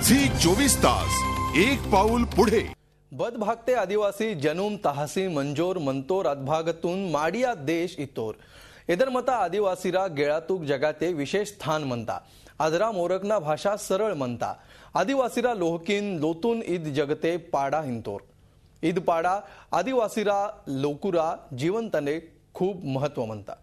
Zee 24 तास एक पाऊल पुढे। बदभागते आदिवासी जनुम तहसील मंजोर मंतोर अदभागतून माडिया देश इतोर इधर मता आदिवासीरा गेळातूक जगाते विशेष स्थान म्हणता। आदरा मोरकना भाषा सरळ म्हणता। आदिवासीरा लोहकीन लोतून ईद जगते पाडा हिंतोर ईद पाडा आदिवासीरा लोकुरा जीवनतने खूप महत्व म्हणता।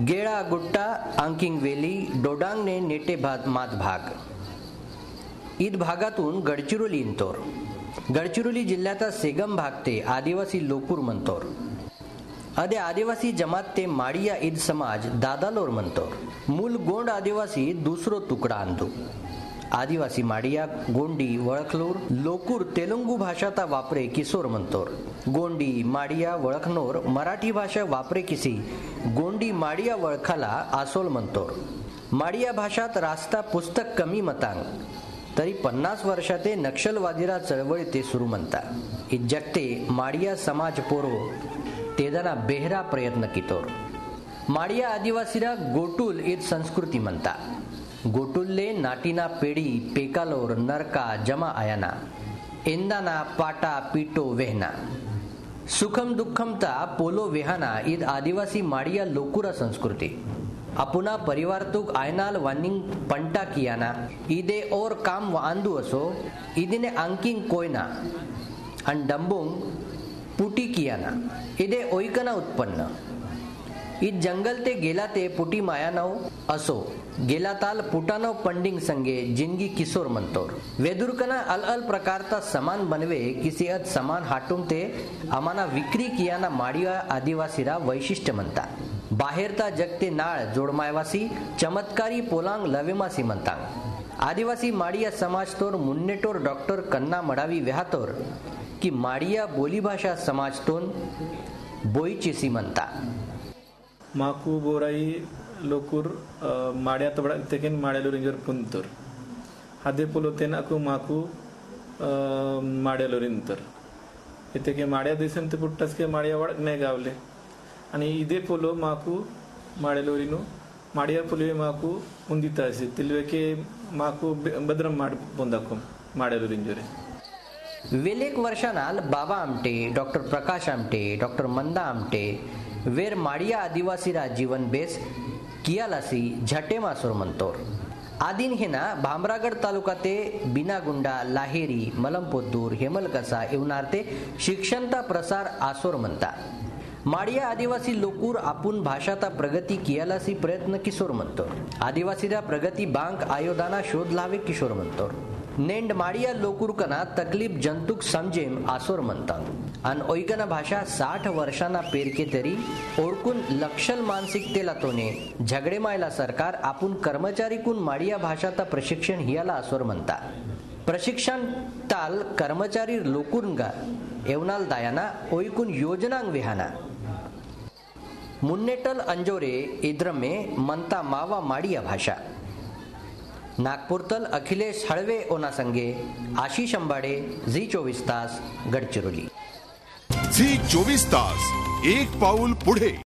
गेड़ा गुट्टा आंकिंग वेली डोडांगने नेटे मात भाग ईद भागातून गडचिरोली इंतोर गडचिरोली जिल्ह्याचा सेगम भाग ते आदिवासी लोकूर मंतोर अदे आदिवासी जमात ते माडिया ईद समाज दादालोर मंतोर मूल गोंड आदिवासी दूसरो तुकडा अंदू आदिवासी माडिया गोंडी वळखलोर लोकूर तेलुगू भाषाता वापरे किशोर मंतोर गोंडी माडिया वळखनोर मराठी भाषा वापरे किसी गोंडी माडिया वळखाला आसोल मंतोर माडिया भाषात रास्ता पुस्तक कमी मतांग तरी 50 वर्षाते नक्षलवादीरा चळवळी ते सुरू म्हणता इज्जगते माडिया समाज पोरो तेदना बेहरा प्रयत्न कितोर माडिया आदिवासीरा गोटुल ईद संस्कृती म्हणता गोटुल्ले नाटीना पेडी पेकालोर नरका जमा आयाना एंदाना पाटा पीटो वेहना सुखम दुःखमता पोलो वेहाना ईद आदिवासी माडिया लोकुरा संस्कृती अपुना परिवारतुक आयनाल वानिंग पंटा कियाना ईदे और काम वांदू असो ईदिने अंकिंग कोयना अन डंबुंग पुटी कियाना ईदे ओइकना उत्पन्न ईद जंगल ते गेला ते पुटी मायानव असो गेला ताल पुटानव पंडिंग संगे जिंदगी किशोर मंतोर वेदुरकना अल प्रकारता समान बनवे किसी अद समान हाटुम ते अमाना विक्री कियाना माडिया आदिवासीरा वैशिष्ट्य म्हणता बाहेरता जगते नाळ जोडमायवासी चमत्कारी पोलांग लवेमासी म्हणता आदिवासी माडिया समाज तोर मुन्नेटोर डॉक्टर कन्ना मडावी व्याहतोर की माडिया बोलीभाषा समाज तोन बोईचेसी म्हणता माकू बोराई लोकूर माड्या तबडा तेकेन माड्यालो रिंजर पुंतोर हादे पोलो तेनाकू माकू माड्यालो रिंतर इतेके माड्या दिसन ते पुट्टस के माड्या वडक ने गावले आणि इदे पोलो माकू माड्यालो रिनु माडिया पोलो माकू उंदिता असे तिलवे के माकू बद्रम माड पोंदाको माड्यालो रिंजरे Wellek वर्षानाल Baba Amte doctor Prakash Amte doctor मंदा आमटे वेर माडिया आदिवासीरा जीवन बेस कियालासी झटे मासोर मंतोर आदिन हेना भामरागड तालुकाते बिनागुंडा लाहेरी मलमपोद्दूर हेमलकसा इवनारते शिक्षणता प्रसार आसोर म्हणता माडिया आदिवासी लोकूर आपुन भाषाता प्रगती कियालासी प्रयत्न किशोर म्हणतोर आदिवासीरा प्रगती बांक आयोदाना शोध लावे किशोर म्हणतोर नेंड माडिया लोकुरकना तकलीफ जंतुक समजेम आसोर म्हणता अन ओइकना भाषा 60 वर्षांना पेरके तरी ओळखून लक्षल मानसिकतेला तोने झगडे मायला सरकार आपुन कर्मचारी कुन माडिया भाषाता प्रशिक्षण हियाला आसोर म्हणता प्रशिक्षण ताल कर्मचारी लोकुरंगा एवनाल दायाना ओइकुन योजनांग विहाना मुन्नेटल अंजोरे इद्रमे मनता मावा माडिया भाषा नागपुरतल अखिलेश हळवे ओना संगे आशीष अंबाडे झी 24 तास गडचिरोली। झी 24 तास एक पाऊल पुढे।